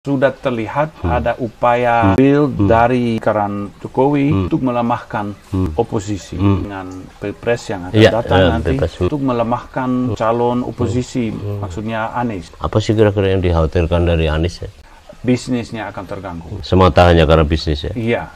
Sudah terlihat ada upaya dari Karan Jokowi untuk melemahkan oposisi dengan Pilpres yang akan datang nanti untuk melemahkan calon oposisi, maksudnya Anies. Apa sih kira-kira yang dikhawatirkan dari Anies ya? Bisnisnya akan terganggu. Semata hanya karena bisnis ya? Iya.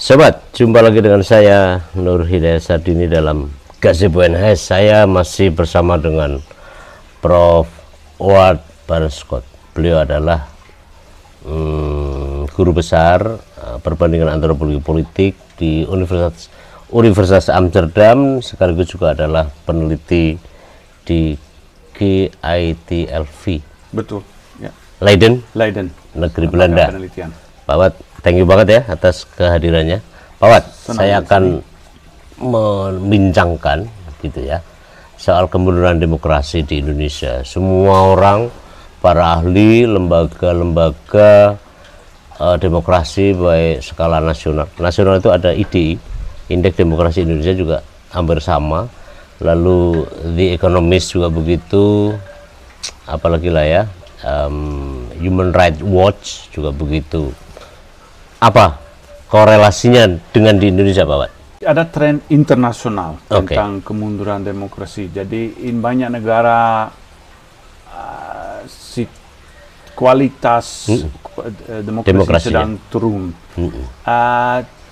Sobat, jumpa lagi dengan saya Nur Hidayat Sardini dalam Gazebo NHS. Saya masih bersama dengan Prof. Ward Barenscott. Beliau adalah guru besar perbandingan antropologi politik di Universitas Amsterdam, sekaligus juga adalah peneliti di GITLV. Betul. Ya. Leiden, negeri Lembaga Belanda. Penelitian. Pak Wat, thank you banget ya atas kehadirannya. Pak Wat, saya akan membincangkan gitu ya soal kemunduran demokrasi di Indonesia. Semua orang, para ahli, lembaga-lembaga demokrasi baik skala nasional. Nasional itu ada IDI, Indeks Demokrasi Indonesia juga hampir sama. Lalu The Economist juga begitu, apalagi lah ya, Human Rights Watch juga begitu. Apa korelasinya dengan di Indonesia, Pak Wat? Ada tren internasional tentang kemunduran demokrasi. Jadi, in banyak negara kualitas demokrasi sedang turun,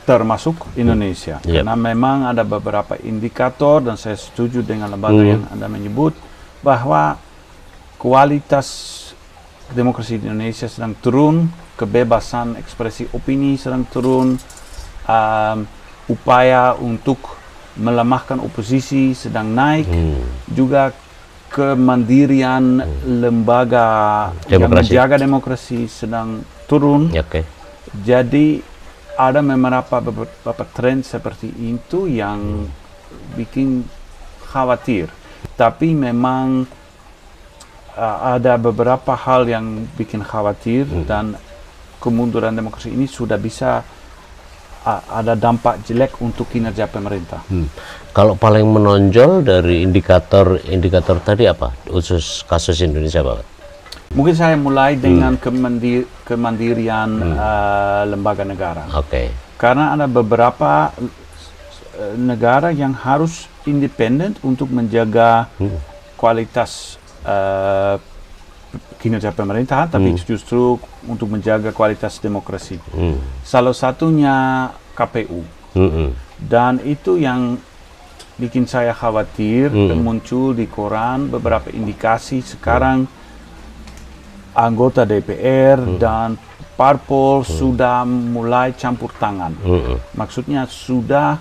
termasuk Indonesia. Karena memang ada beberapa indikator, dan saya setuju dengan lembaga yang Anda menyebut, bahwa kualitas demokrasi di Indonesia sedang turun, kebebasan ekspresi opini sedang turun, upaya untuk melemahkan oposisi sedang naik, juga kemandirian lembaga yang menjaga demokrasi sedang turun. Jadi ada beberapa tren seperti itu yang bikin khawatir. Tapi memang ada beberapa hal yang bikin khawatir, dan kemunduran demokrasi ini sudah bisa ada dampak jelek untuk kinerja pemerintah. Kalau paling menonjol dari indikator tadi apa, khusus kasus Indonesia, Pak? Mungkin saya mulai dengan kemandirian lembaga negara. Karena ada beberapa negara yang harus independen untuk menjaga kualitas kinerja pemerintahan, tapi justru untuk menjaga kualitas demokrasi. Salah satunya KPU. Dan itu yang bikin saya khawatir. Muncul di koran beberapa indikasi sekarang anggota DPR dan parpol sudah mulai campur tangan. Maksudnya sudah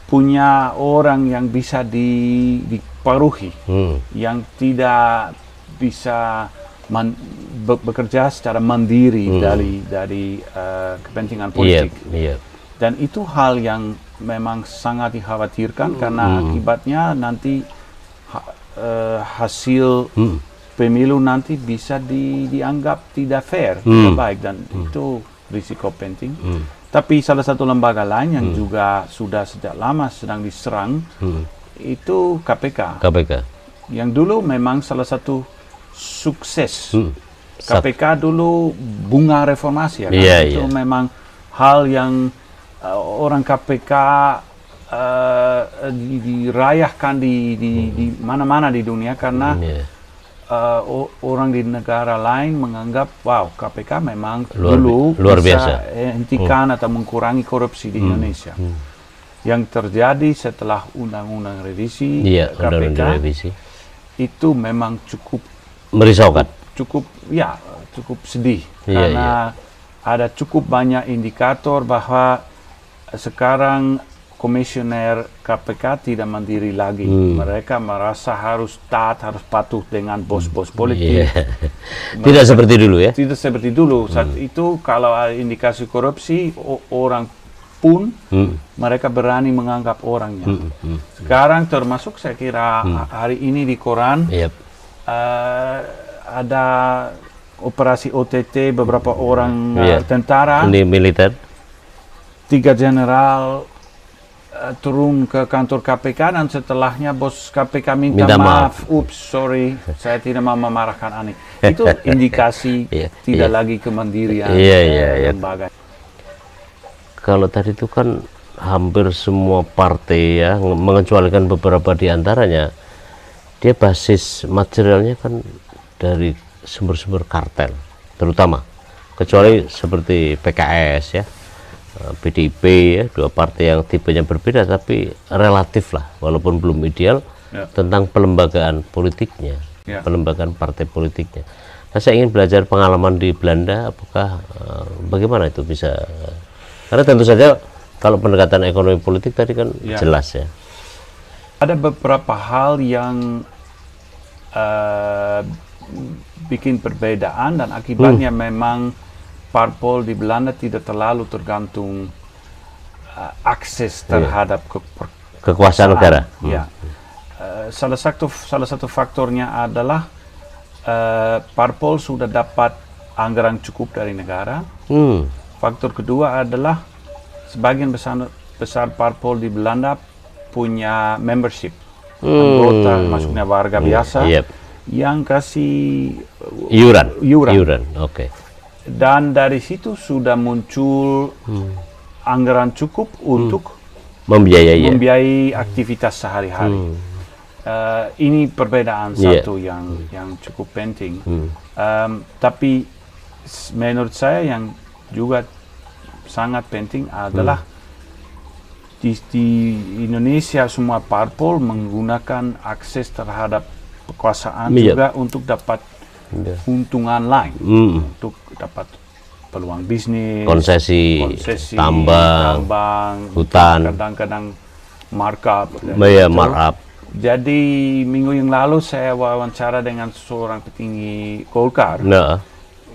punya orang yang bisa dipengaruhi, yang tidak bisa bekerja secara mandiri dari kepentingan politik. Dan itu hal yang memang sangat dikhawatirkan, karena akibatnya nanti hasil pemilu nanti bisa dianggap tidak fair, tidak baik, dan itu risiko penting. Tapi salah satu lembaga lain yang juga sudah sejak lama sedang diserang itu KPK. Yang dulu memang salah satu sukses KPK dulu bunga reformasi, ya, itu memang hal yang orang KPK dirayakan di mana-mana di dunia, karena orang di negara lain menganggap wow, KPK memang luar biasa hentikan atau mengurangi korupsi di Indonesia. Yang terjadi setelah undang-undang revisi KPK itu memang cukup merisaukan, cukup sedih, karena ada cukup banyak indikator bahwa sekarang komisioner KPK tidak mandiri lagi. Mereka merasa harus patuh dengan bos-bos politik. Tidak seperti dulu ya? Tidak seperti dulu. Saat itu kalau ada indikasi korupsi, orang pun mereka berani menganggap orangnya. Sekarang termasuk saya kira hari ini di koran ada operasi OTT beberapa orang tentara, militer, 3 jenderal turun ke kantor KPK dan setelahnya bos KPK minta maaf. Ups, sorry, saya tidak mau memarahkan Ani. Itu indikasi tidak lagi kemandirian lembaga. Kalau tadi itu kan hampir semua partai ya, mengecualikan beberapa di antaranya, dia basis materialnya kan dari sumber-sumber kartel, terutama. Kecuali seperti PKS ya, PDIP ya, 2 partai yang tipenya berbeda tapi relatif lah, walaupun belum ideal tentang pelembagaan politiknya, pelembagaan partai politiknya. Nah, saya ingin belajar pengalaman di Belanda, apakah bagaimana itu bisa, karena tentu saja kalau pendekatan ekonomi politik tadi kan jelas ya. Ada beberapa hal yang bikin perbedaan dan akibatnya memang parpol di Belanda tidak terlalu tergantung akses terhadap kekuasaan negara. Salah satu faktornya adalah parpol sudah dapat anggaran cukup dari negara. Faktor kedua adalah sebagian besar parpol di Belanda punya membership, anggota, maksudnya warga biasa yang kasih iuran. Dan dari situ sudah muncul anggaran cukup untuk membiayai aktivitas sehari-hari. Ini perbedaan satu yang cukup penting. Tapi menurut saya yang juga sangat penting adalah di Indonesia semua parpol menggunakan akses terhadap kekuasaan juga untuk dapat keuntungan lain, untuk dapat peluang bisnis, konsesi tambang, hutan, kadang-kadang markup. Jadi minggu yang lalu saya wawancara dengan seorang petinggi Golkar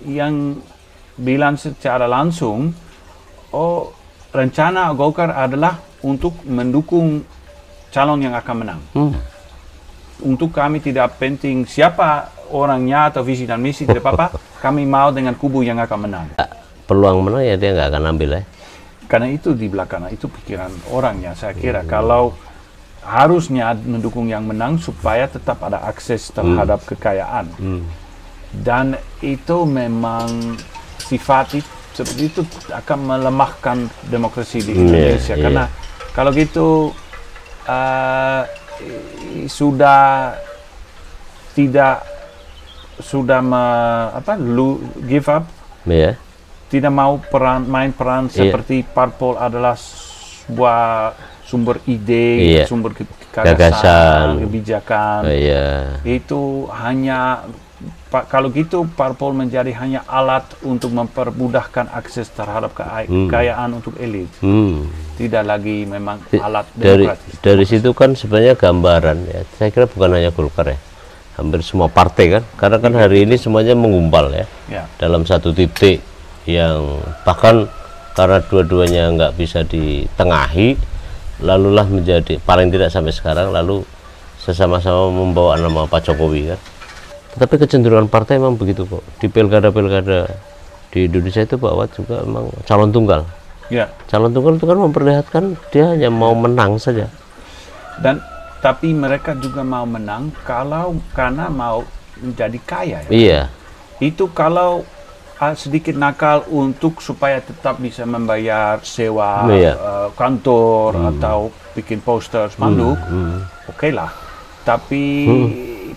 yang bilang secara langsung, rencana Golkar adalah untuk mendukung calon yang akan menang. Untuk kami tidak penting siapa orangnya atau visi dan misi, tidak apa-apa. Kami mau dengan kubu yang akan menang. Peluang menang ya dia nggak akan ambil ya. Karena itu di belakang itu pikiran orangnya. Saya kira kalau harusnya mendukung yang menang supaya tetap ada akses terhadap kekayaan. Dan itu memang sifat seperti itu akan melemahkan demokrasi di Indonesia. Karena kalau gitu sudah give up, tidak mau main peran seperti parpol adalah sebuah sumber ide, sumber gagasan, kebijakan. Itu hanya kalau gitu parpol menjadi hanya alat untuk mempermudahkan akses terhadap kekayaan untuk elit. Tidak lagi memang alat demokratis. Dari situ kan sebenarnya gambaran ya. Saya kira bukan hanya Golkar ya, hampir semua partai kan, karena kan hari ini semuanya mengumpal ya, dalam satu titik yang bahkan karena dua-duanya nggak bisa ditengahi, lalulah menjadi paling tidak sampai sekarang lalu sesama-sama membawa nama Pak Jokowi kan. Tetapi kecenderungan partai memang begitu kok, di pilkada-pilkada di Indonesia itu bahwa juga memang calon tunggal. Calon tunggal itu kan memperlihatkan dia hanya mau menang saja. Dan tapi mereka juga mau menang karena mau menjadi kaya. Itu kalau sedikit nakal untuk supaya tetap bisa membayar sewa kantor atau bikin poster spanduk, oke lah. Tapi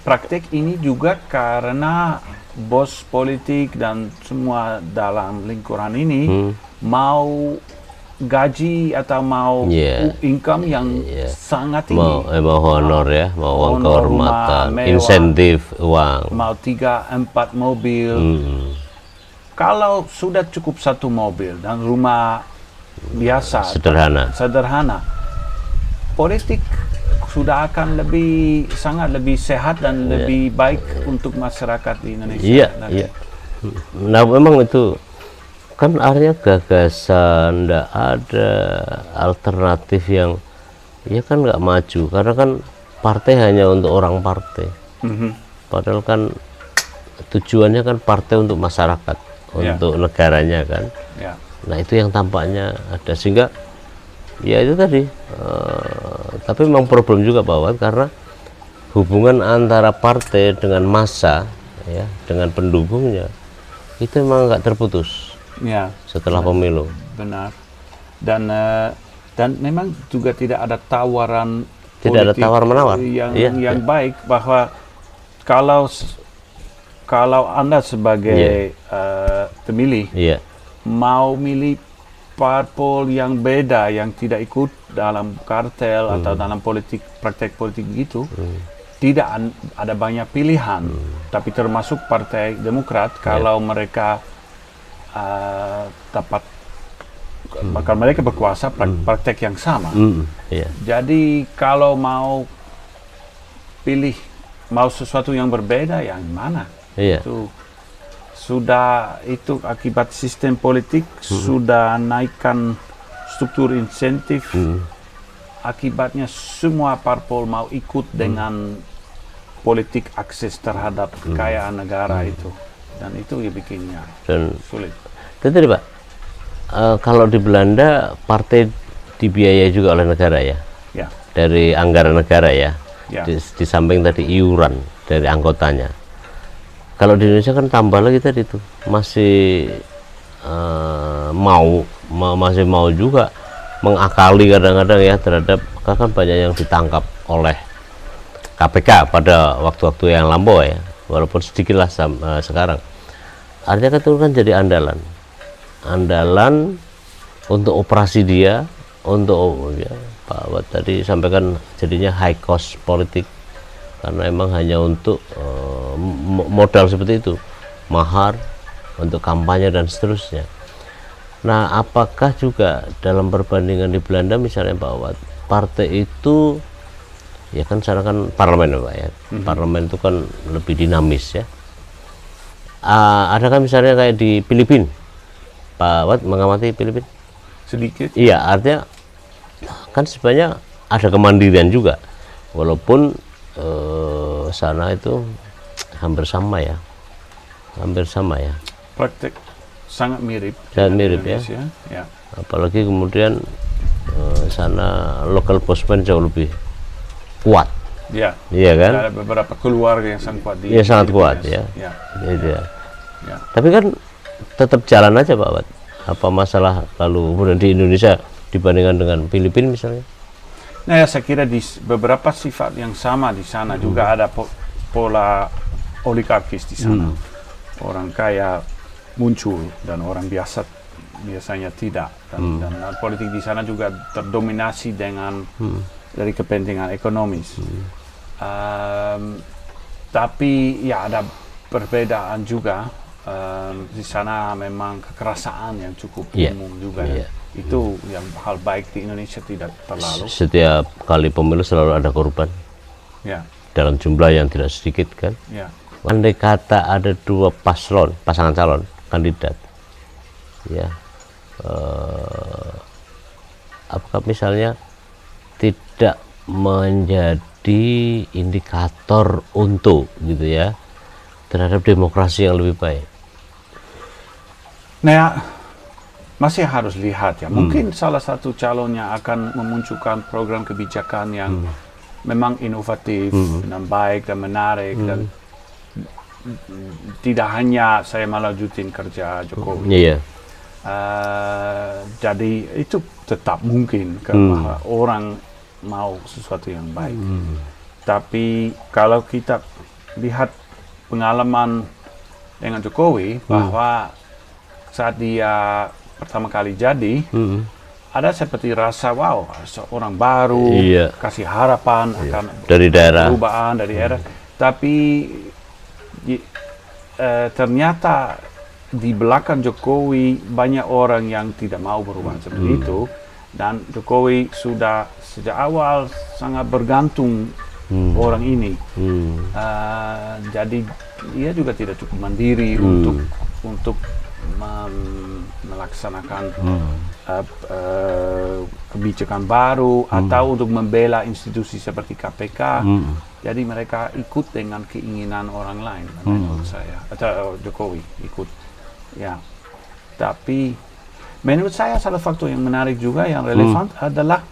praktek ini juga karena bos politik dan semua dalam lingkuran ini mau gaji atau mau income yang sangat tinggi, mau honor ya, mau uang kehormatan, insentif uang, mau 3-4 mobil. Kalau sudah cukup 1 mobil dan rumah biasa sederhana, politik sudah akan sangat lebih sehat dan lebih baik untuk masyarakat di Indonesia. Nah memang itu kan artinya gagasan, ndak ada alternatif yang ya kan nggak maju, karena kan partai hanya untuk orang partai. Padahal kan tujuannya kan partai untuk masyarakat, untuk negaranya kan. Nah itu yang tampaknya ada, sehingga ya itu tadi. Tapi memang problem juga Pak Wawan, karena hubungan antara partai dengan massa, ya, dengan pendukungnya itu memang nggak terputus setelah pemilu. Benar. Dan memang juga tidak ada tawaran, tidak ada tawar-menawar yang baik, bahwa kalau Anda sebagai pemilih mau milih parpol yang beda, yang tidak ikut dalam kartel atau dalam praktek politik begitu, tidak ada banyak pilihan. Tapi termasuk Partai Demokrat, kalau mereka dapat bakal mereka berkuasa praktek yang sama. Jadi kalau mau pilih sesuatu yang berbeda, yang mana? Itu akibat sistem politik sudah naikkan struktur insentif. Akibatnya semua parpol mau ikut dengan politik akses terhadap kekayaan negara itu, dan itu ya bikinnya sulit. Tadi Pak, kalau di Belanda partai dibiayai juga oleh negara ya, dari anggaran negara ya, di samping tadi iuran dari anggotanya. Kalau di Indonesia kan tambah lagi tadi tuh, masih masih mau juga mengakali kadang-kadang ya terhadap, kan banyak yang ditangkap oleh KPK pada waktu-waktu yang lampau ya, walaupun sedikit lah sekarang. Artinya kan itu kan jadi andalan untuk operasi dia, untuk Pak Wat tadi sampaikan, jadinya high cost politik, karena emang hanya untuk modal seperti itu, mahar untuk kampanye dan seterusnya. Nah, apakah juga dalam perbandingan di Belanda misalnya Pak Wat, partai itu ya kan sekarang kan parlemen Pak ya, parlemen itu kan lebih dinamis ya. Ada kan misalnya kayak di Filipina, Pak Wat mengamati Filipina? Sedikit. Iya, artinya kan sebenarnya ada kemandirian juga, walaupun sana itu hampir sama ya, Praktek sangat mirip ya. Apalagi kemudian sana local postman jauh lebih kuat. Iya kan? Ada beberapa keluarga yang sangat kuat. Sangat kuat ya. Tapi kan tetap jalan aja Pak Wat. Apa masalah lalu kemudian di Indonesia dibandingkan dengan Filipina misalnya? Nah ya, saya kira di beberapa sifat yang sama di sana juga ada pola oligarkis di sana. Orang kaya muncul dan orang biasa biasanya tidak. Dan politik di sana juga terdominasi dengan dari kepentingan ekonomis. Tapi ya ada perbedaan juga. Di sana memang kekerasan yang cukup umum juga. Itu yang hal baik di Indonesia tidak terlalu. Setiap kali pemilu selalu ada korban. Dalam jumlah yang tidak sedikit kan. Andai kata ada dua pasangan calon kandidat, apakah misalnya tidak menjadi indikator untuk gitu ya terhadap demokrasi yang lebih baik? Nah ya, masih harus lihat ya. Mungkin salah satu calonnya akan memunculkan program kebijakan yang memang inovatif dan baik dan menarik, dan tidak hanya saya melanjutin kerja Jokowi. Jadi itu tetap mungkin karena orang mau sesuatu yang baik. Tapi kalau kita lihat pengalaman dengan Jokowi, bahwa saat dia pertama kali jadi, ada seperti rasa wow, seorang baru, kasih harapan akan dari daerah, perubahan dari daerah. Tapi ternyata di belakang Jokowi banyak orang yang tidak mau berubah seperti itu, dan Jokowi sudah sejak awal sangat bergantung orang ini. Jadi dia juga tidak cukup mandiri untuk melaksanakan kebijakan baru atau untuk membela institusi seperti KPK. Jadi mereka ikut dengan keinginan orang lain, menurut saya, atau Jokowi ikut. Ya, tapi menurut saya salah faktor yang menarik juga yang relevan adalah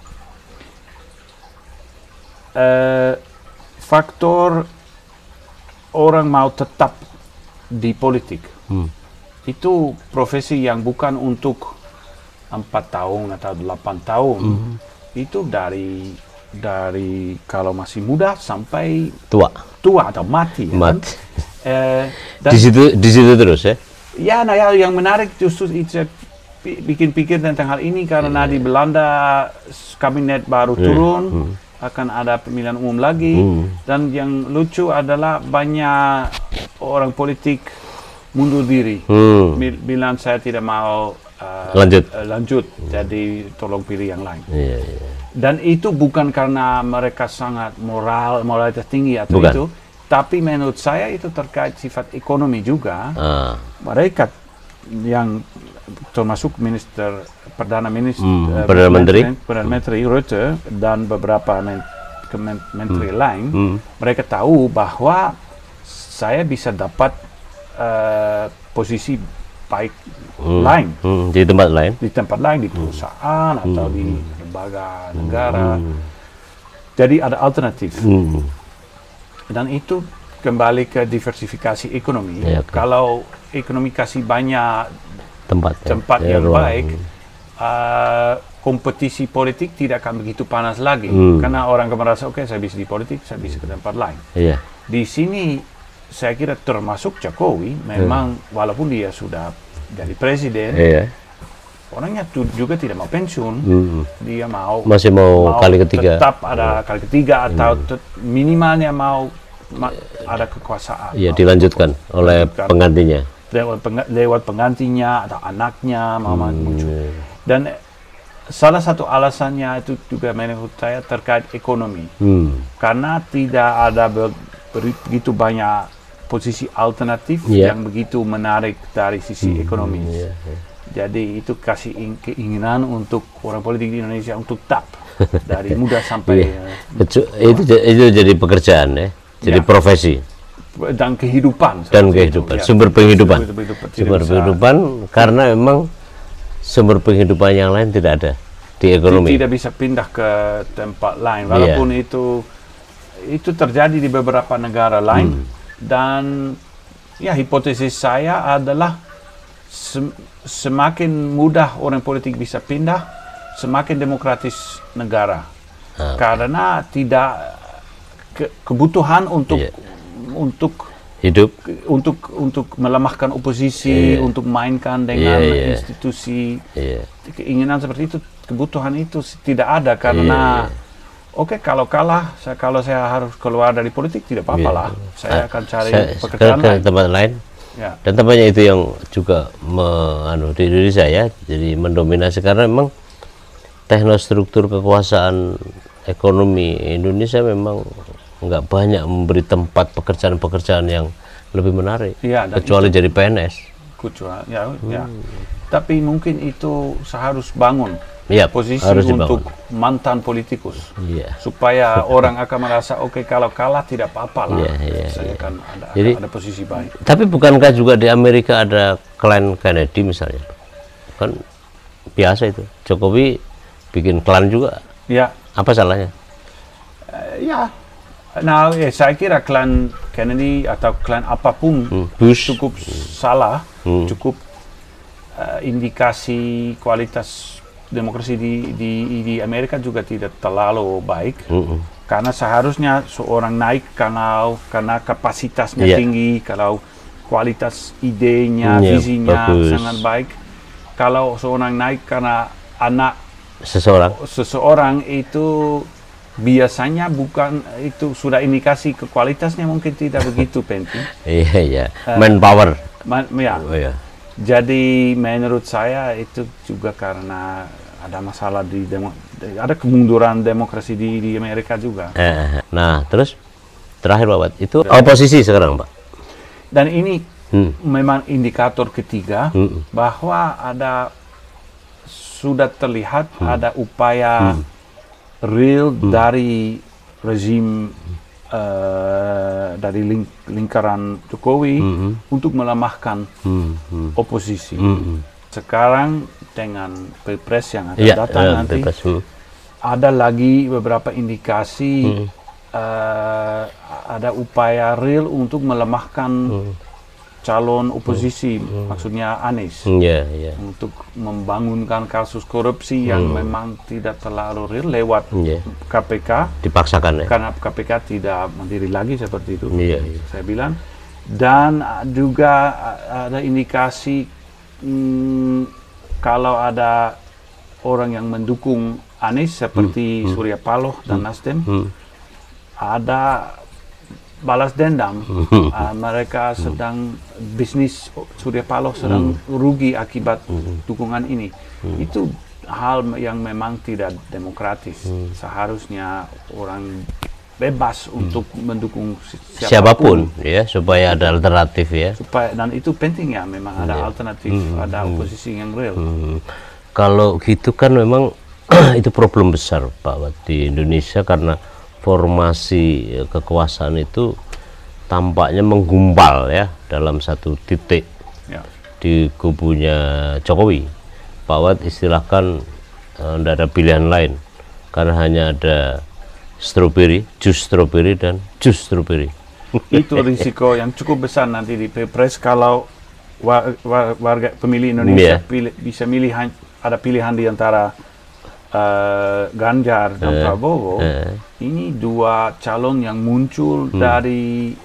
faktor orang mau tetap di politik. Itu profesi yang bukan untuk 4 tahun atau 8 tahun. Itu dari kalau masih muda sampai tua atau mati. Kan? Dan di situ terus ya? Ya, nah ya, yang menarik justru itu bikin pikir tentang hal ini karena di Belanda kabinet baru turun, akan ada pemilihan umum lagi, dan yang lucu adalah banyak orang politik mundur diri, bilang saya tidak mau lanjut, jadi tolong pilih yang lain. Dan itu bukan karena mereka sangat moralitas tinggi atau itu, tapi menurut saya itu terkait sifat ekonomi juga. Mereka yang termasuk Perdana Menteri Rutte dan beberapa menteri lain, mereka tahu bahwa saya bisa dapat posisi baik lain di tempat lain, di perusahaan atau di lembaga negara. Jadi ada alternatif. Dan itu kembali ke diversifikasi ekonomi. Kalau ekonomi kasih banyak tempat yang baik, kompetisi politik tidak akan begitu panas lagi. Karena orang akan merasa, oke, saya bisa di politik, saya bisa ke tempat lain. Di sini saya kira termasuk Jokowi, memang walaupun dia sudah jadi presiden, orangnya juga tidak mau pensiun. Dia masih mau kali ketiga. Tetap ada kali ketiga atau minimalnya mau ada kekuasaan. Dilanjutkan oleh penggantinya. Lewat penggantinya atau anaknya mau muncul. Dan salah satu alasannya itu juga menurut saya terkait ekonomi. Karena tidak ada begitu banyak posisi alternatif yang begitu menarik dari sisi ekonomi. Jadi itu kasih keinginan untuk orang politik di Indonesia untuk tetap dari muda sampai itu jadi pekerjaan ya, jadi profesi dan kehidupan sumber penghidupan karena memang sumber penghidupan yang lain tidak ada di ekonomi, tidak bisa pindah ke tempat lain walaupun itu terjadi di beberapa negara lain. Dan ya, hipotesis saya adalah semakin mudah orang politik bisa pindah, semakin demokratis negara. Karena tidak kebutuhan untuk hidup, untuk melemahkan oposisi, untuk mainkan dengan institusi. Keinginan seperti itu, kebutuhan itu tidak ada karena oke, kalau saya harus keluar dari politik tidak apa-apa lah. Saya akan cari pekerjaan ke tempat lain. Dan tampaknya itu yang juga di Indonesia ya, jadi mendominasi karena memang teknostruktur kekuasaan ekonomi Indonesia memang nggak banyak memberi tempat pekerjaan-pekerjaan yang lebih menarik, kecuali jadi PNS. Tapi mungkin itu seharus bangun posisi untuk mantan politikus, supaya orang akan merasa oke, kalau kalah tidak apa-apa lah, saya kan ada posisi baik. Tapi bukankah juga di Amerika ada klan Kennedy misalnya, kan biasa itu, Jokowi bikin klan juga, apa salahnya? Saya kira klan Kennedy atau klan apapun cukup salah, cukup indikasi kualitas demokrasi di Amerika juga tidak terlalu baik. Karena seharusnya seorang naik karena kapasitasnya tinggi, kalau kualitas idenya, visinya sangat baik. Kalau seorang naik karena anak seseorang itu biasanya bukan, itu sudah indikasi ke kualitasnya mungkin tidak begitu penting. Manpower. Jadi menurut saya itu juga karena ada masalah ada kemunduran demokrasi di Amerika juga. Nah, terus terakhir Pak, itu oposisi sekarang Pak. Dan ini memang indikator ketiga bahwa sudah terlihat ada upaya real dari rezim dari lingkaran Jokowi untuk melemahkan oposisi. Sekarang dengan Pilpres yang akan datang nanti, ada lagi beberapa indikasi ada upaya real untuk melemahkan calon oposisi, maksudnya Anies, untuk membangunkan kasus korupsi yang memang tidak terlalu real lewat KPK, dipaksakan karena KPK tidak mandiri lagi seperti itu, saya bilang. Dan juga ada indikasi kalau ada orang yang mendukung Anies seperti Surya Paloh dan Nasdem, ada balas dendam. Mereka sedang bisnis, Surya Paloh sedang rugi akibat dukungan ini. Itu hal yang memang tidak demokratis. Seharusnya orang bebas untuk mendukung siapapun, ya, supaya ada alternatif, ya. Dan itu penting, ya, memang ada alternatif, ada oposisi yang real. Kalau gitu kan memang itu problem besar, Pak Wat, di Indonesia, karena formasi kekuasaan itu tampaknya menggumpal, ya, dalam satu titik di kubunya Jokowi. Pak Wat istilahkan tidak ada pilihan lain karena hanya ada jus stroberi dan jus stroberi. Itu risiko yang cukup besar nanti di Pilpres kalau warga pemilih Indonesia bisa milih, ada pilihan di antara Ganjar dan Prabowo. Ini dua calon yang muncul dari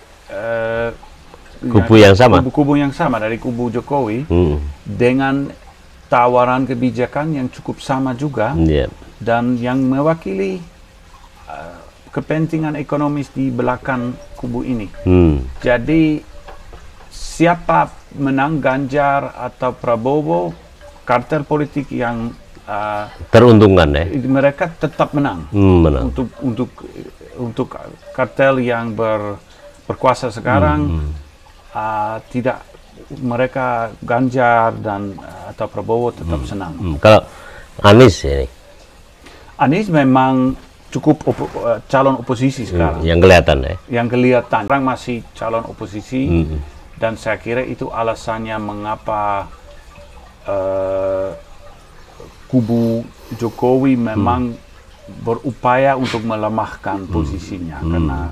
kubu yang sama, dari kubu Jokowi, dengan tawaran kebijakan yang cukup sama juga, dan yang mewakili kepentingan ekonomis di belakang kubu ini. Jadi siapa menang, Ganjar atau Prabowo, kartel politik yang teruntungkan, ya, mereka tetap menang. Untuk kartel yang berkuasa sekarang, tidak, mereka Ganjar dan atau Prabowo tetap senang. Kalau Anies ini, Anies memang cukup calon oposisi sekarang. Yang kelihatan, ya. Yang kelihatan, orang masih calon oposisi, dan saya kira itu alasannya mengapa kubu Jokowi memang berupaya untuk melemahkan posisinya, karena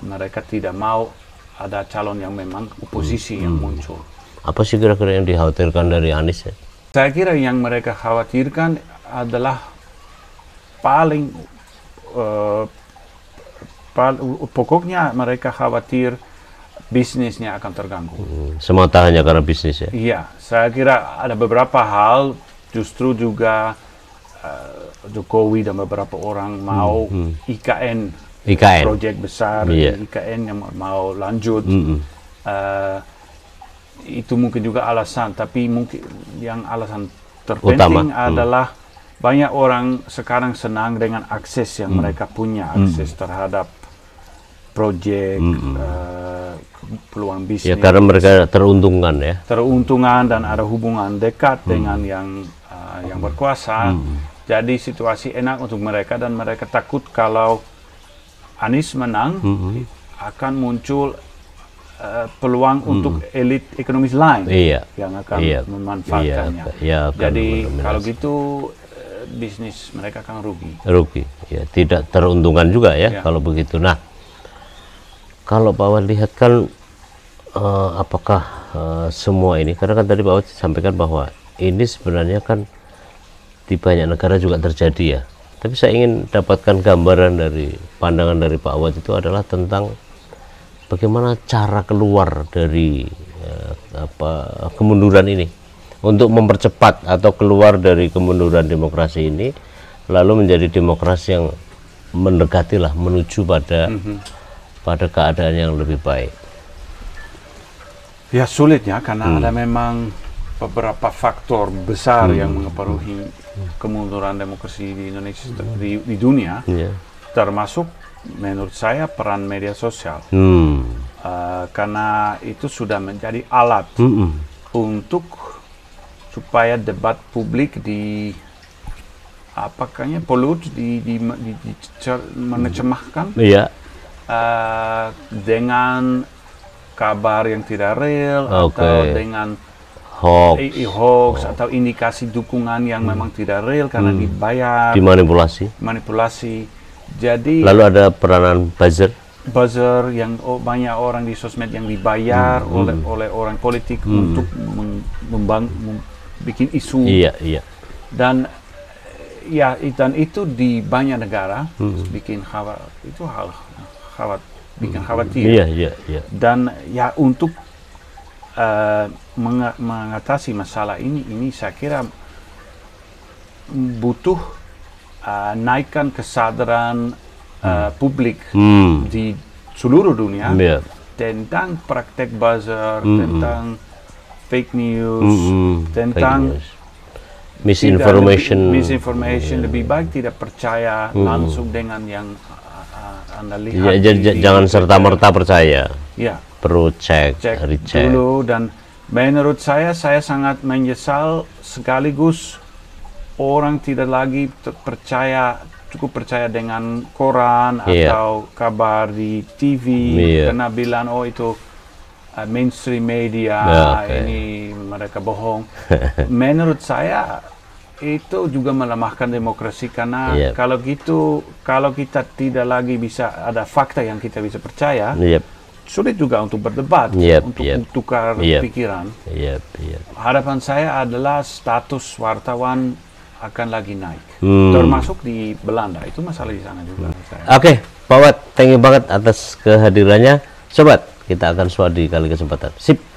mereka tidak mau ada calon yang memang oposisi yang muncul. Apa sih kira-kira yang dikhawatirkan dari Anies, ya? Saya kira yang mereka khawatirkan adalah pokoknya mereka khawatir bisnisnya akan terganggu. Semata hanya karena bisnis, ya? Iya, saya kira ada beberapa hal. Justru juga Jokowi dan beberapa orang mau IKN, proyek besar, IKN yang mau lanjut. Itu mungkin juga alasan, tapi mungkin yang alasan terpenting adalah banyak orang sekarang senang dengan akses yang mereka punya, akses terhadap proyek, peluang bisnis. Ya, karena mereka teruntungkan, ya. Teruntungkan dan ada hubungan dekat dengan yang berkuasa. Jadi situasi enak untuk mereka, dan mereka takut kalau Anies menang akan muncul peluang untuk elit ekonomis lain yang akan memanfaatkannya. Jadi kalau gitu bisnis mereka akan rugi. Ya, tidak teruntungkan juga, ya, kalau begitu. Nah, kalau Pak Wat lihat kan apakah semua ini, karena kan tadi Pak Wat sampaikan bahwa ini sebenarnya kan di banyak negara juga terjadi, ya. Tapi saya ingin dapatkan gambaran dari pandangan dari Pak Wat itu adalah tentang bagaimana cara keluar dari kemunduran ini, untuk mempercepat atau keluar dari kemunduran demokrasi ini, lalu menjadi demokrasi yang mendekatilah menuju pada keadaan yang lebih baik. Ya, sulitnya karena ada memang beberapa faktor besar yang mengaruhi kemunduran demokrasi di Indonesia, di dunia, termasuk menurut saya peran media sosial. karena itu sudah menjadi alat untuk supaya debat publik menecemahkan dengan kabar yang tidak real atau dengan hoax atau indikasi dukungan yang memang tidak real karena dibayar, manipulasi. Jadi lalu ada peranan buzzer yang banyak orang di sosmed yang dibayar oleh orang politik untuk bikin isu. Dan itu di banyak negara bikin khawatir. Dan ya untuk mengatasi masalah ini saya kira butuh naikkan kesadaran publik di seluruh dunia tentang praktek buzzer, tentang fake news, tentang misinformation. Lebih baik tidak percaya langsung dengan yang Anda lihat. Jangan serta-merta percaya. Ya. Perlu cek, recheck dulu. Dan menurut saya sangat menyesal sekaligus orang tidak lagi cukup percaya dengan koran atau kabar di TV karena bilang itu mainstream media, ini mereka bohong. Menurut saya itu juga melemahkan demokrasi karena kalau kita tidak lagi bisa ada fakta yang kita bisa percaya, sulit juga untuk berdebat, untuk tukar pikiran. Harapan saya adalah status wartawan akan lagi naik, termasuk di Belanda. Itu masalah di sana juga. Oke, Pak Wat, thank you banget atas kehadirannya. Sobat, kita akan suah di kali kesempatan. Sip.